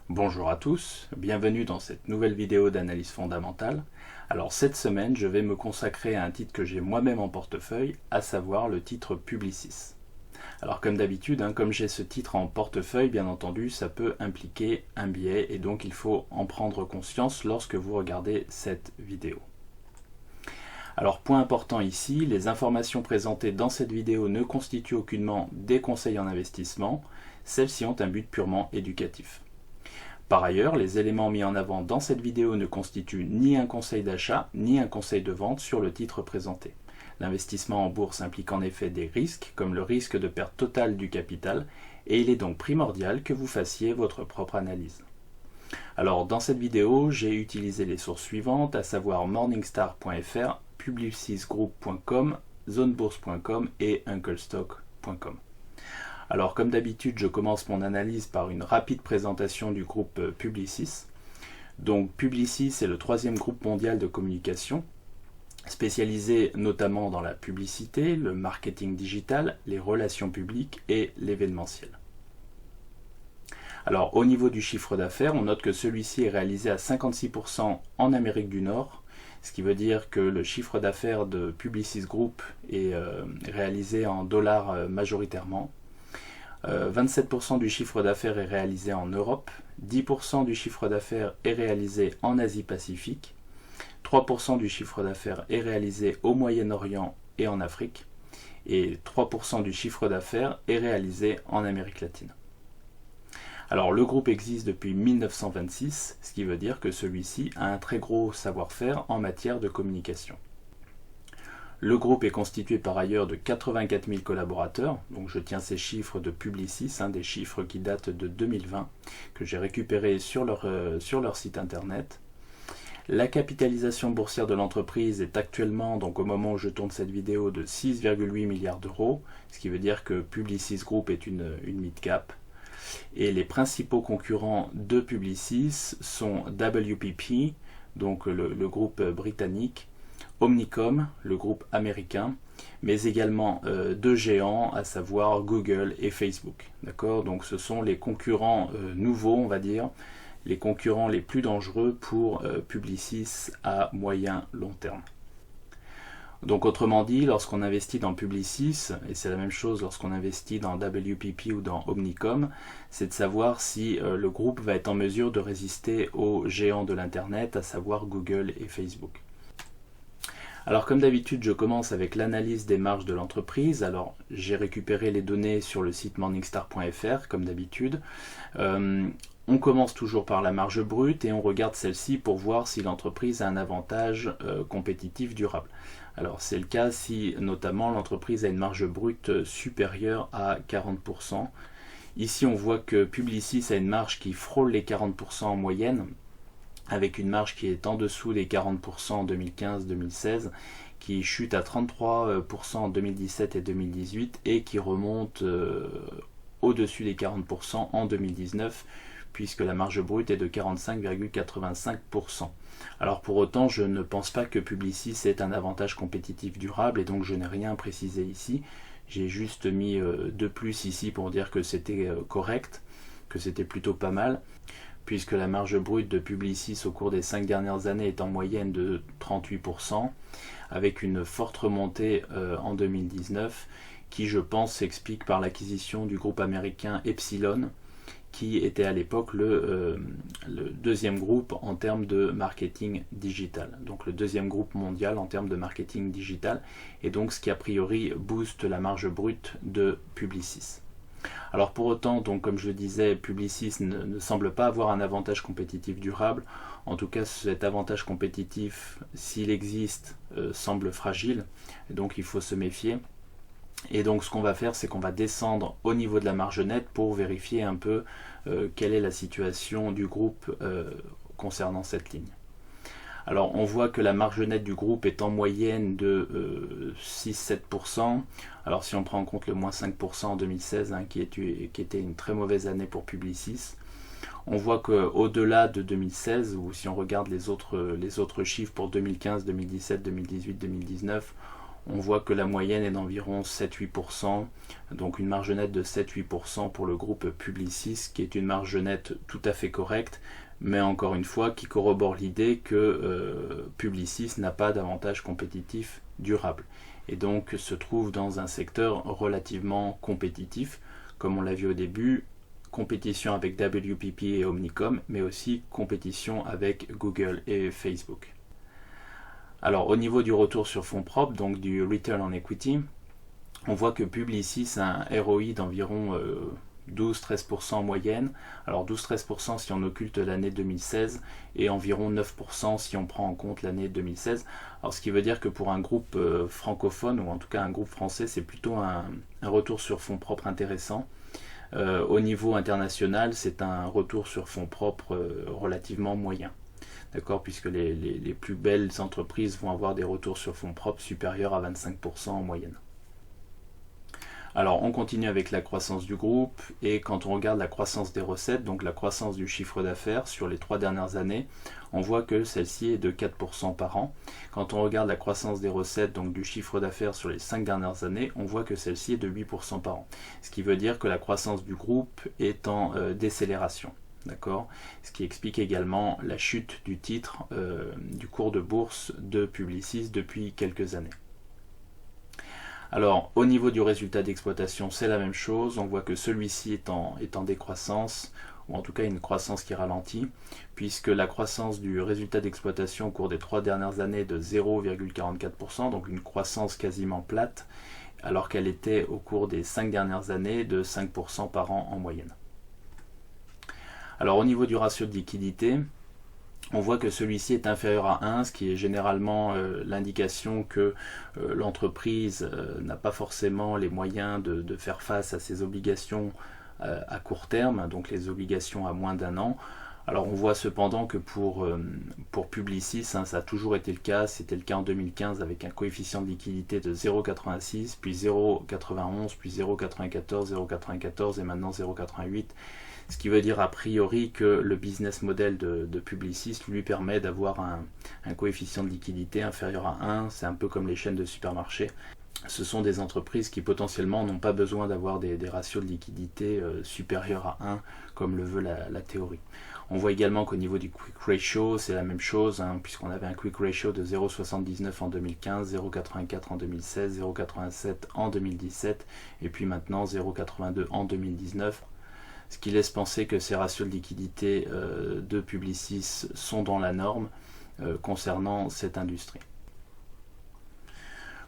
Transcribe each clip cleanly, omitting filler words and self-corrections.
Bonjour à tous, bienvenue dans cette nouvelle vidéo d'analyse fondamentale. Alors cette semaine, je vais me consacrer à un titre que j'ai moi-même en portefeuille, à savoir le titre Publicis. Alors comme d'habitude, comme j'ai ce titre en portefeuille, bien entendu, ça peut impliquer un biais et donc il faut en prendre conscience lorsque vous regardez cette vidéo. Alors point important ici, les informations présentées dans cette vidéo ne constituent aucunement des conseils en investissement, celles-ci ont un but purement éducatif. Par ailleurs, les éléments mis en avant dans cette vidéo ne constituent ni un conseil d'achat ni un conseil de vente sur le titre présenté. L'investissement en bourse implique en effet des risques, comme le risque de perte totale du capital, et il est donc primordial que vous fassiez votre propre analyse. Alors dans cette vidéo, j'ai utilisé les sources suivantes, à savoir morningstar.fr, publicisgroup.com, zonebourse.com et unclestock.com. Alors comme d'habitude, je commence mon analyse par une rapide présentation du groupe Publicis. Donc Publicis est le troisième groupe mondial de communication, spécialisé notamment dans la publicité, le marketing digital, les relations publiques et l'événementiel. Alors au niveau du chiffre d'affaires, on note que celui-ci est réalisé à 56% en Amérique du Nord, ce qui veut dire que le chiffre d'affaires de Publicis Group est réalisé en dollars majoritairement. 27% du chiffre d'affaires est réalisé en Europe, 10% du chiffre d'affaires est réalisé en Asie-Pacifique, 3% du chiffre d'affaires est réalisé au Moyen-Orient et en Afrique, et 3% du chiffre d'affaires est réalisé en Amérique latine. Alors le groupe existe depuis 1926, ce qui veut dire que celui-ci a un très gros savoir-faire en matière de communication. Le groupe est constitué par ailleurs de 84 000 collaborateurs, donc je tiens ces chiffres de Publicis, des chiffres qui datent de 2020, que j'ai récupérés sur leur site internet. La capitalisation boursière de l'entreprise est actuellement, donc au moment où je tourne cette vidéo, de 6,8 milliards d'euros, ce qui veut dire que Publicis Group est une mid-cap. Et les principaux concurrents de Publicis sont WPP, donc le groupe britannique, Omnicom, le groupe américain, mais également deux géants, à savoir Google et Facebook. D'accord ? Donc ce sont les concurrents nouveaux, on va dire, les concurrents les plus dangereux pour Publicis à moyen long terme. Donc autrement dit, lorsqu'on investit dans Publicis, et c'est la même chose lorsqu'on investit dans WPP ou dans Omnicom, c'est de savoir si le groupe va être en mesure de résister aux géants de l'Internet, à savoir Google et Facebook. Alors comme d'habitude, je commence avec l'analyse des marges de l'entreprise. Alors j'ai récupéré les données sur le site morningstar.fr comme d'habitude. On commence toujours par la marge brute et on regarde celle-ci pour voir si l'entreprise a un avantage compétitif durable. Alors c'est le cas si notamment l'entreprise a une marge brute supérieure à 40%. Ici on voit que Publicis a une marge qui frôle les 40% en moyenne, avec une marge qui est en dessous des 40% en 2015-2016, qui chute à 33% en 2017 et 2018 et qui remonte au-dessus des 40% en 2019, puisque la marge brute est de 45,85%. Alors pour autant, je ne pense pas que Publicis ait un avantage compétitif durable et donc je n'ai rien précisé ici. J'ai juste mis de plus ici pour dire que c'était correct, que c'était plutôt pas mal, puisque la marge brute de Publicis au cours des 5 dernières années est en moyenne de 38%, avec une forte remontée en 2019, qui je pense s'explique par l'acquisition du groupe américain Epsilon, qui était à l'époque le deuxième groupe en termes de marketing digital, donc le deuxième groupe mondial en termes de marketing digital, et donc ce qui a priori booste la marge brute de Publicis. Alors pour autant, donc comme je le disais, Publicis ne semble pas avoir un avantage compétitif durable. En tout cas, cet avantage compétitif, s'il existe, semble fragile, et donc il faut se méfier. Et donc ce qu'on va faire, c'est qu'on va descendre au niveau de la marge nette pour vérifier un peu quelle est la situation du groupe concernant cette ligne. Alors on voit que la marge nette du groupe est en moyenne de 6-7%. Alors si on prend en compte le moins 5% en 2016, qui était une très mauvaise année pour Publicis, on voit qu'au-delà de 2016, ou si on regarde les autres chiffres pour 2015, 2017, 2018, 2019, on voit que la moyenne est d'environ 7-8%, donc une marge nette de 7-8% pour le groupe Publicis, qui est une marge nette tout à fait correcte, mais encore une fois qui corrobore l'idée que Publicis n'a pas d'avantage compétitif durable, et donc se trouve dans un secteur relativement compétitif, comme on l'a vu au début, compétition avec WPP et Omnicom, mais aussi compétition avec Google et Facebook. Alors au niveau du retour sur fonds propres, donc du Return on Equity, on voit que Publicis a un ROI d'environ 12-13% en moyenne. Alors 12-13% si on occulte l'année 2016 et environ 9% si on prend en compte l'année 2016. Alors ce qui veut dire que pour un groupe francophone, ou en tout cas un groupe français, c'est plutôt un retour sur fonds propres intéressant. Au niveau international, c'est un retour sur fonds propres relativement moyen. D'accord, puisque les plus belles entreprises vont avoir des retours sur fonds propres supérieurs à 25% en moyenne. Alors on continue avec la croissance du groupe, et quand on regarde la croissance des recettes, donc la croissance du chiffre d'affaires sur les 3 dernières années, on voit que celle-ci est de 4% par an. Quand on regarde la croissance des recettes, donc du chiffre d'affaires sur les 5 dernières années, on voit que celle-ci est de 8% par an. Ce qui veut dire que la croissance du groupe est en décélération. D'accord, ce qui explique également la chute du titre, du cours de bourse de Publicis depuis quelques années. Alors au niveau du résultat d'exploitation, c'est la même chose, on voit que celui-ci est en décroissance, ou en tout cas une croissance qui ralentit, puisque la croissance du résultat d'exploitation au cours des 3 dernières années est de 0,44%, donc une croissance quasiment plate, alors qu'elle était au cours des 5 dernières années de 5% par an en moyenne. Alors au niveau du ratio de liquidité, on voit que celui-ci est inférieur à 1, ce qui est généralement l'indication que l'entreprise n'a pas forcément les moyens de faire face à ses obligations à court terme, donc les obligations à moins d'1 an. Alors on voit cependant que pour Publicis, ça a toujours été le cas, c'était le cas en 2015 avec un coefficient de liquidité de 0,86, puis 0,91, puis 0,94, 0,94 et maintenant 0,88. Ce qui veut dire a priori que le business model de Publicis lui permet d'avoir un coefficient de liquidité inférieur à 1, c'est un peu comme les chaînes de supermarchés. Ce sont des entreprises qui potentiellement n'ont pas besoin d'avoir des ratios de liquidité supérieurs à 1, comme le veut la théorie. On voit également qu'au niveau du quick ratio, c'est la même chose, puisqu'on avait un quick ratio de 0,79 en 2015, 0,84 en 2016, 0,87 en 2017, et puis maintenant 0,82 en 2019. Ce qui laisse penser que ces ratios de liquidité de Publicis sont dans la norme concernant cette industrie.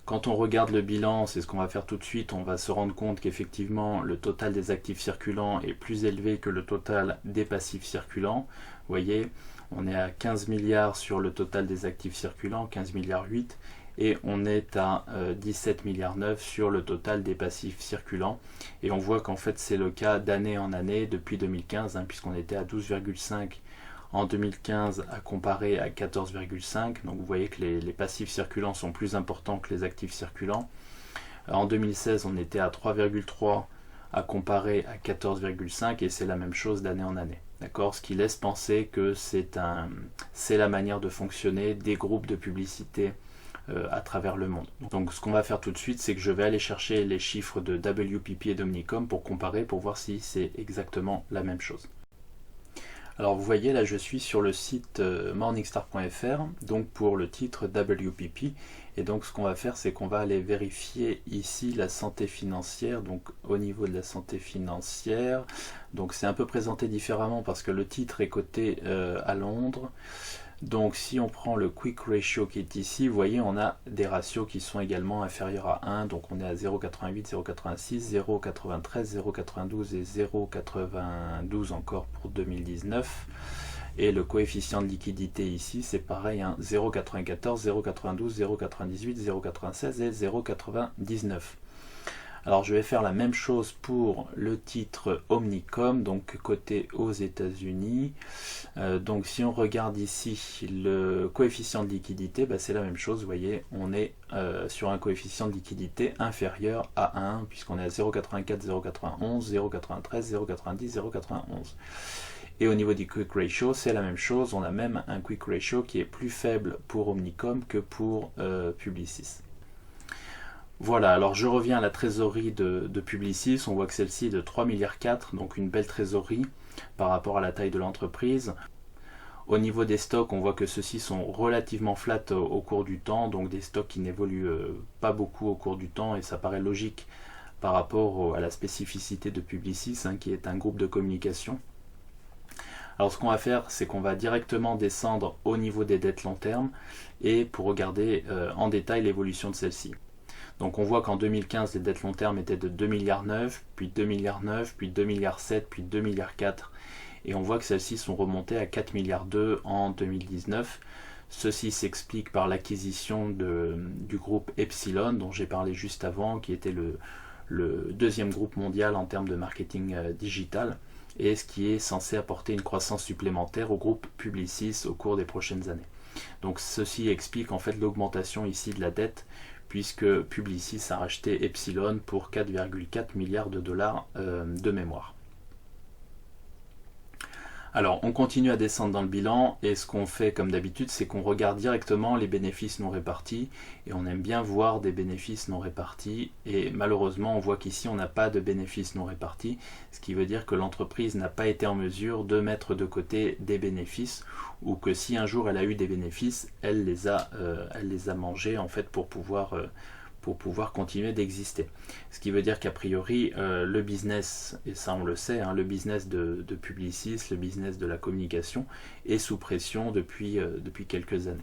Quand on regarde le bilan, c'est ce qu'on va faire tout de suite, on va se rendre compte qu'effectivement le total des actifs circulants est plus élevé que le total des passifs circulants. Vous voyez, on est à 15 milliards sur le total des actifs circulants, 15 milliards 8, et on est à 17 milliards 9 sur le total des passifs circulants. Et on voit qu'en fait c'est le cas d'année en année depuis 2015, puisqu'on était à 12,5 en 2015 à comparer à 14,5. Donc vous voyez que les passifs circulants sont plus importants que les actifs circulants. En 2016 on était à 3,3 à comparer à 14,5, et c'est la même chose d'année en année. D'accord, ce qui laisse penser que c'est la manière de fonctionner des groupes de publicité à travers le monde. Donc ce qu'on va faire tout de suite, c'est que je vais aller chercher les chiffres de WPP et d'Omnicom pour comparer, pour voir si c'est exactement la même chose. Alors vous voyez, là je suis sur le site morningstar.fr, donc pour le titre WPP, et donc ce qu'on va faire, c'est qu'on va aller vérifier ici la santé financière. Donc au niveau de la santé financière, donc c'est un peu présenté différemment parce que le titre est coté à Londres. Donc si on prend le quick ratio qui est ici, vous voyez on a des ratios qui sont également inférieurs à 1, donc on est à 0,88, 0,86, 0,93, 0,92 et 0,92 encore pour 2019. Et le coefficient de liquidité ici c'est pareil, 0,94, 0,92, 0,98, 0,96 et 0,99. Alors je vais faire la même chose pour le titre Omnicom, donc coté aux États-Unis. Donc si on regarde ici le coefficient de liquidité, c'est la même chose, vous voyez, on est sur un coefficient de liquidité inférieur à 1, puisqu'on est à 0,84, 0,91, 0,93, 0,90, 0,91. Et au niveau du quick ratio, c'est la même chose, on a même un quick ratio qui est plus faible pour Omnicom que pour Publicis. Voilà, alors je reviens à la trésorerie de Publicis. On voit que celle-ci est de 3,4 milliards, donc une belle trésorerie par rapport à la taille de l'entreprise. Au niveau des stocks, on voit que ceux-ci sont relativement flats au cours du temps, donc des stocks qui n'évoluent pas beaucoup au cours du temps, et ça paraît logique par rapport à la spécificité de Publicis, qui est un groupe de communication. Alors ce qu'on va faire, c'est qu'on va directement descendre au niveau des dettes long terme et pour regarder en détail l'évolution de celle-ci. Donc on voit qu'en 2015, les dettes long terme étaient de 2,9 milliards, puis 2,9 milliards, puis 2,7 milliards, puis 2,4 milliards. Et on voit que celles-ci sont remontées à 4,2 milliards en 2019. Ceci s'explique par l'acquisition du groupe Epsilon, dont j'ai parlé juste avant, qui était le deuxième groupe mondial en termes de marketing digital, et ce qui est censé apporter une croissance supplémentaire au groupe Publicis au cours des prochaines années. Donc ceci explique en fait l'augmentation ici de la dette, puisque Publicis a racheté Epsilon pour 4,4 milliards de dollars de mémoire. Alors on continue à descendre dans le bilan, et ce qu'on fait comme d'habitude, c'est qu'on regarde directement les bénéfices non répartis, et on aime bien voir des bénéfices non répartis, et malheureusement on voit qu'ici on n'a pas de bénéfices non répartis, ce qui veut dire que l'entreprise n'a pas été en mesure de mettre de côté des bénéfices, ou que si un jour elle a eu des bénéfices, elle les a mangés en fait pour pouvoir continuer d'exister. Ce qui veut dire qu'a priori, le business, et ça on le sait, le business de Publicis, le business de la communication, est sous pression depuis quelques années.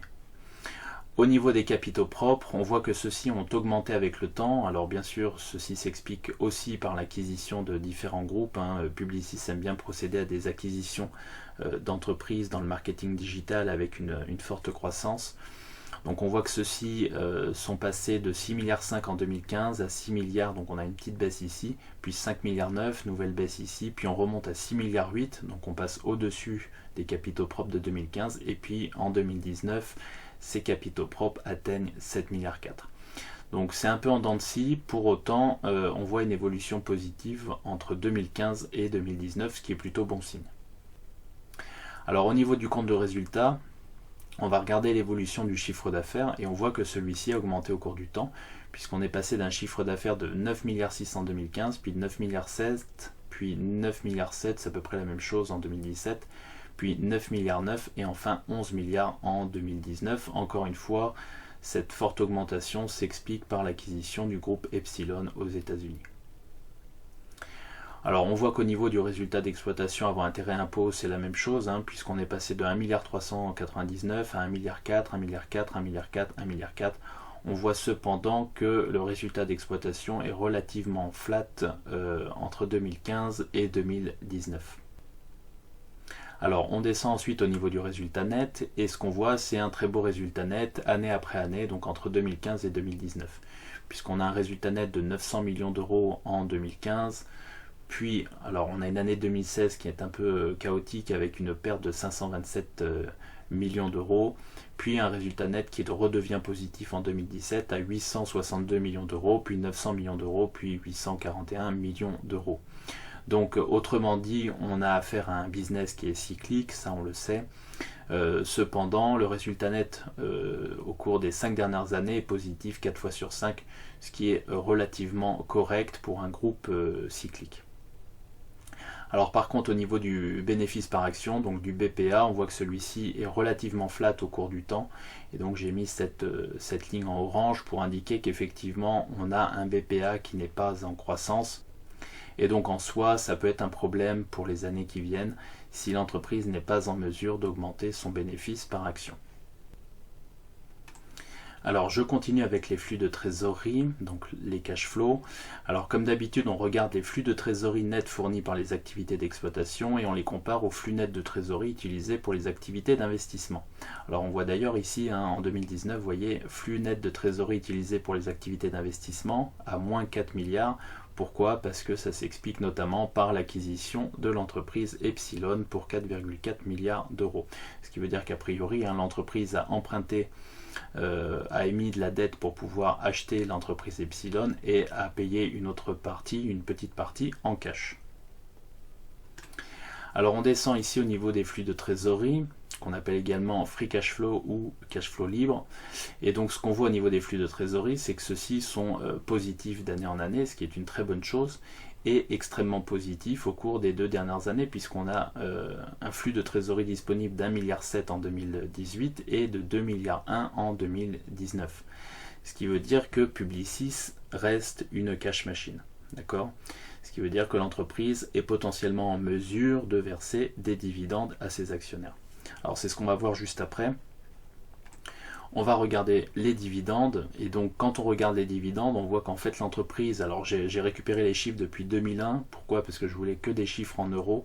Au niveau des capitaux propres, on voit que ceux-ci ont augmenté avec le temps. Alors bien sûr, ceci s'explique aussi par l'acquisition de différents groupes. Publicis aime bien procéder à des acquisitions d'entreprises dans le marketing digital avec une forte croissance. Donc on voit que ceux-ci sont passés de 6,5 milliards en 2015 à 6 milliards, donc on a une petite baisse ici, puis 5,9 milliards, nouvelle baisse ici, puis on remonte à 6,8 milliards, donc on passe au-dessus des capitaux propres de 2015, et puis en 2019, ces capitaux propres atteignent 7,4 milliards. Donc c'est un peu en dents de scie, pour autant on voit une évolution positive entre 2015 et 2019, ce qui est plutôt bon signe. Alors au niveau du compte de résultat, on va regarder l'évolution du chiffre d'affaires et on voit que celui-ci a augmenté au cours du temps, puisqu'on est passé d'un chiffre d'affaires de 9,6 milliards en 2015, puis 9,7 milliards, puis 9,7 milliards, c'est à peu près la même chose en 2017, puis 9,9 milliards et enfin 11 milliards en 2019. Encore une fois, cette forte augmentation s'explique par l'acquisition du groupe Epsilon aux États-Unis. Alors on voit qu'au niveau du résultat d'exploitation avant intérêt impôt, c'est la même chose, puisqu'on est passé de 1,399 milliard à 1,4 milliard, 1,4 milliard, 1,4 milliard, 1,4 milliard. On voit cependant que le résultat d'exploitation est relativement flat entre 2015 et 2019. Alors on descend ensuite au niveau du résultat net, et ce qu'on voit, c'est un très beau résultat net année après année, donc entre 2015 et 2019, puisqu'on a un résultat net de 900 millions d'euros en 2015. Puis, alors on a une année 2016 qui est un peu chaotique avec une perte de 527 millions d'euros, puis un résultat net qui redevient positif en 2017 à 862 millions d'euros, puis 900 millions d'euros, puis 841 millions d'euros. Donc autrement dit, on a affaire à un business qui est cyclique, ça on le sait. Cependant, le résultat net au cours des 5 dernières années est positif 4 fois sur 5, ce qui est relativement correct pour un groupe cyclique. Alors par contre au niveau du bénéfice par action, donc du BPA, on voit que celui-ci est relativement flat au cours du temps, et donc j'ai mis cette ligne en orange pour indiquer qu'effectivement on a un BPA qui n'est pas en croissance, et donc en soi ça peut être un problème pour les années qui viennent si l'entreprise n'est pas en mesure d'augmenter son bénéfice par action. Alors je continue avec les flux de trésorerie, donc les cash flows. Alors comme d'habitude, on regarde les flux de trésorerie nets fournis par les activités d'exploitation et on les compare aux flux nets de trésorerie utilisés pour les activités d'investissement. Alors on voit d'ailleurs ici en 2019, vous voyez, flux net de trésorerie utilisés pour les activités d'investissement à moins 4 milliards. Pourquoi? Parce que ça s'explique notamment par l'acquisition de l'entreprise Epsilon pour 4,4 milliards d'euros. Ce qui veut dire qu'a priori, l'entreprise a emprunté, a émis de la dette pour pouvoir acheter l'entreprise Epsilon et a payé une petite partie en cash. Alors on descend ici au niveau des flux de trésorerie. qu'on appelle également free cash flow ou cash flow libre. Et donc ce qu'on voit au niveau des flux de trésorerie, c'est que ceux-ci sont positifs d'année en année, ce qui est une très bonne chose, et extrêmement positif au cours des 2 dernières années, puisqu'on a un flux de trésorerie disponible d'1,7 milliard en 2018 et de 2,1 milliards en 2019. Ce qui veut dire que Publicis reste une cash machine. D'accord ? Ce qui veut dire que l'entreprise est potentiellement en mesure de verser des dividendes à ses actionnaires. Alors c'est ce qu'on va voir juste après. On va regarder les dividendes, et donc quand on regarde les dividendes, on voit qu'en fait l'entreprise, alors j'ai récupéré les chiffres depuis 2001, pourquoi? Parce que je voulais que des chiffres en euros,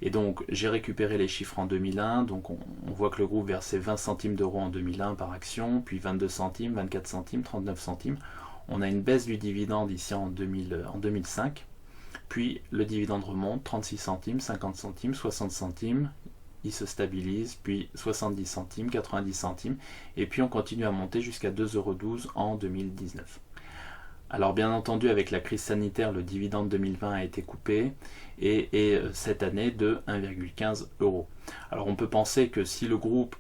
et donc j'ai récupéré les chiffres en 2001, donc on voit que le groupe versait 20 centimes d'euros en 2001 par action, puis 22 centimes, 24 centimes, 39 centimes. On a une baisse du dividende ici en 2005, puis le dividende remonte, 36 centimes, 50 centimes, 60 centimes, il se stabilise, puis 70 centimes, 90 centimes, et puis on continue à monter jusqu'à 2,12 € en 2019. Alors bien entendu, avec la crise sanitaire, le dividende 2020 a été coupé, et cette année de 1,15 €. Alors on peut penser que si le groupe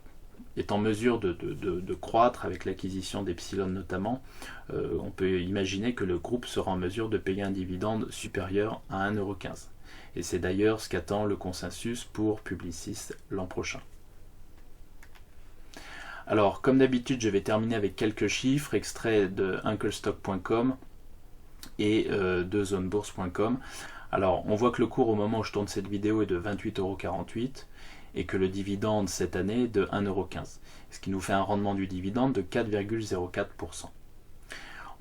est en mesure de croître avec l'acquisition d'Epsilon notamment, on peut imaginer que le groupe sera en mesure de payer un dividende supérieur à 1,15 €. Et c'est d'ailleurs ce qu'attend le consensus pour Publicis l'an prochain. Alors, comme d'habitude, je vais terminer avec quelques chiffres extraits de unclestock.com et de zonebourse.com. Alors, on voit que le cours au moment où je tourne cette vidéo est de 28,48 € et que le dividende cette année est de 1,15 €, ce qui nous fait un rendement du dividende de 4,04%.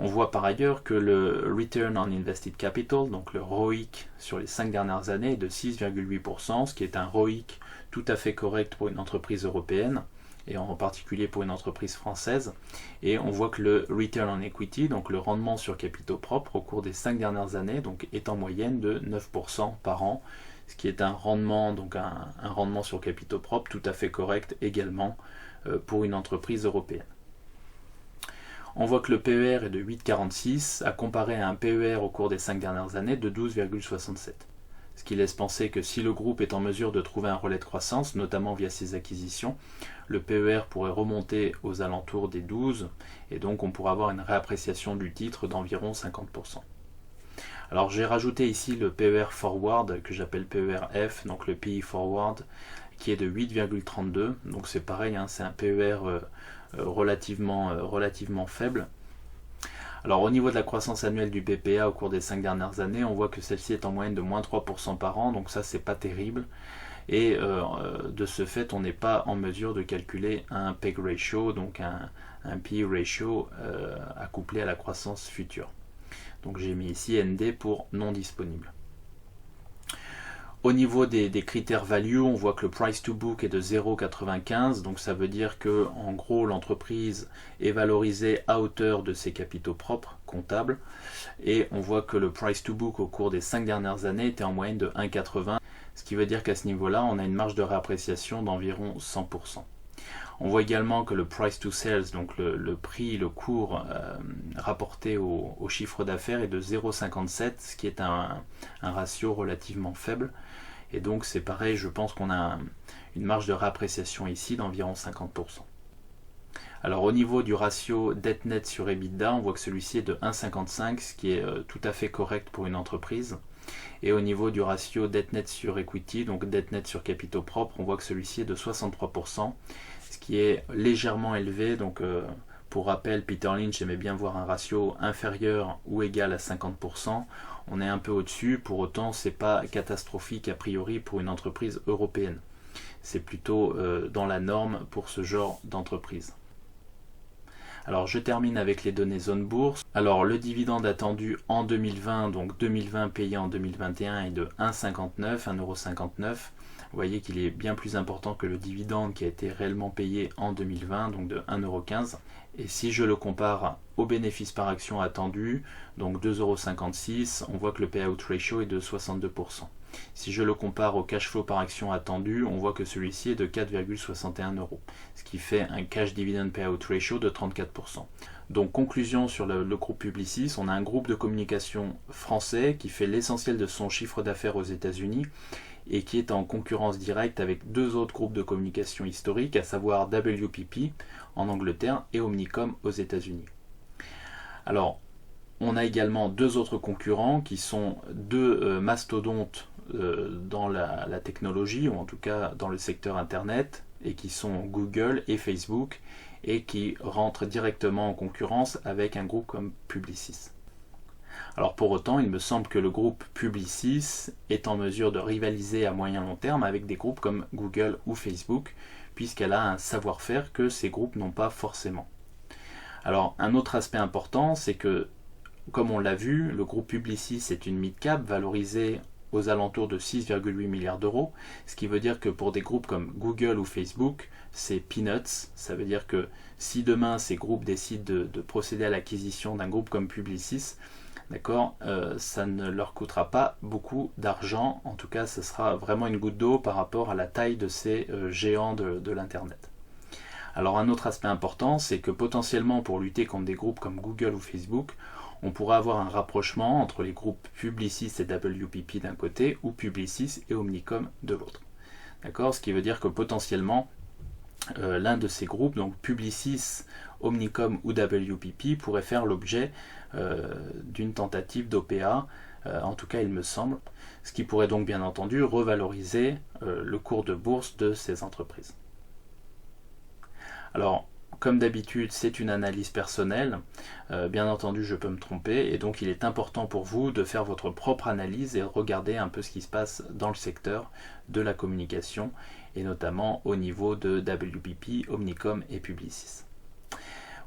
On voit par ailleurs que le Return on Invested Capital, donc le ROIC sur les 5 dernières années, est de 6,8%, ce qui est un ROIC tout à fait correct pour une entreprise européenne, et en particulier pour une entreprise française. Et on voit que le Return on Equity, donc le rendement sur capitaux propres, au cours des 5 dernières années, donc, est en moyenne de 9% par an, ce qui est un rendement, donc un rendement sur capitaux propres tout à fait correct également pour une entreprise européenne. On voit que le PER est de 8,46 à comparer à un PER au cours des 5 dernières années de 12,67. Ce qui laisse penser que si le groupe est en mesure de trouver un relais de croissance, notamment via ses acquisitions, le PER pourrait remonter aux alentours des 12, et donc on pourrait avoir une réappréciation du titre d'environ 50%. Alors j'ai rajouté ici le PER Forward, que j'appelle PER-F, donc le PE Forward, qui est de 8,32, donc c'est pareil, hein, c'est un PER relativement faible. Alors au niveau de la croissance annuelle du BPA au cours des 5 dernières années, on voit que celle-ci est en moyenne de moins 3% par an, donc ça c'est pas terrible, et de ce fait on n'est pas en mesure de calculer un PEG ratio, donc un PE ratio accouplé à la croissance future. Donc j'ai mis ici ND pour non disponible. Au niveau des critères value, on voit que le price to book est de 0,95, donc ça veut dire que en gros l'entreprise est valorisée à hauteur de ses capitaux propres comptables, et on voit que le price to book au cours des 5 dernières années était en moyenne de 1,80, ce qui veut dire qu'à ce niveau-là on a une marge de réappréciation d'environ 100%. On voit également que le price to sales, donc le prix, le cours rapporté au chiffre d'affaires est de 0,57, ce qui est un ratio relativement faible. Et donc c'est pareil, je pense qu'on a une marge de réappréciation ici d'environ 50%. Alors au niveau du ratio dette net sur EBITDA, on voit que celui-ci est de 1,55, ce qui est tout à fait correct pour une entreprise. Et au niveau du ratio dette net sur equity, donc dette net sur capitaux propres, on voit que celui-ci est de 63%, ce qui est légèrement élevé. Donc pour rappel, Peter Lynch aimait bien voir un ratio inférieur ou égal à 50%. On est un peu au-dessus, pour autant c'est pas catastrophique a priori pour une entreprise européenne. C'est plutôt dans la norme pour ce genre d'entreprise. Alors je termine avec les données zone bourse. Alors le dividende attendu en 2020, donc 2020 payé en 2021 est de 1,59, 1,59 €. Vous voyez qu'il est bien plus important que le dividende qui a été réellement payé en 2020, donc de 1,15 €. Et si je le compare au bénéfice par action attendu, donc 2,56 €, on voit que le payout ratio est de 62%. Si je le compare au cash flow par action attendu, on voit que celui-ci est de 4,61 €, ce qui fait un cash dividend payout ratio de 34%. Donc conclusion sur le groupe Publicis, on a un groupe de communication français qui fait l'essentiel de son chiffre d'affaires aux États-Unis et qui est en concurrence directe avec deux autres groupes de communication historiques, à savoir WPP en Angleterre et Omnicom aux États-Unis. Alors, on a également deux autres concurrents qui sont deux mastodontes dans la technologie, ou en tout cas dans le secteur Internet, et qui sont Google et Facebook, et qui rentrent directement en concurrence avec un groupe comme Publicis. Alors pour autant, il me semble que le groupe Publicis est en mesure de rivaliser à moyen long terme avec des groupes comme Google ou Facebook, puisqu'elle a un savoir-faire que ces groupes n'ont pas forcément. Alors un autre aspect important, c'est que, comme on l'a vu, le groupe Publicis est une mid-cap valorisée aux alentours de 6,8 milliards d'euros, ce qui veut dire que pour des groupes comme Google ou Facebook, c'est peanuts. Ça veut dire que si demain ces groupes décident de procéder à l'acquisition d'un groupe comme Publicis, d'accord, ça ne leur coûtera pas beaucoup d'argent. En tout cas, ce sera vraiment une goutte d'eau par rapport à la taille de ces géants de l'Internet. Alors un autre aspect important, c'est que potentiellement pour lutter contre des groupes comme Google ou Facebook, on pourra avoir un rapprochement entre les groupes Publicis et WPP d'un côté, ou Publicis et Omnicom de l'autre. D'accord ? Ce qui veut dire que potentiellement, l'un de ces groupes, donc Publicis, Omnicom ou WPP, pourrait faire l'objet d'une tentative d'OPA, en tout cas il me semble, ce qui pourrait donc bien entendu revaloriser le cours de bourse de ces entreprises. Alors, comme d'habitude, c'est une analyse personnelle. Bien entendu, je peux me tromper, et donc il est important pour vous de faire votre propre analyse et regarder un peu ce qui se passe dans le secteur de la communication, et notamment au niveau de WPP, Omnicom et Publicis.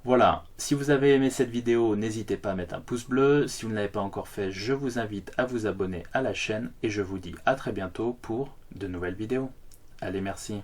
Voilà, si vous avez aimé cette vidéo, n'hésitez pas à mettre un pouce bleu. Si vous ne l'avez pas encore fait, je vous invite à vous abonner à la chaîne, et je vous dis à très bientôt pour de nouvelles vidéos. Allez, merci.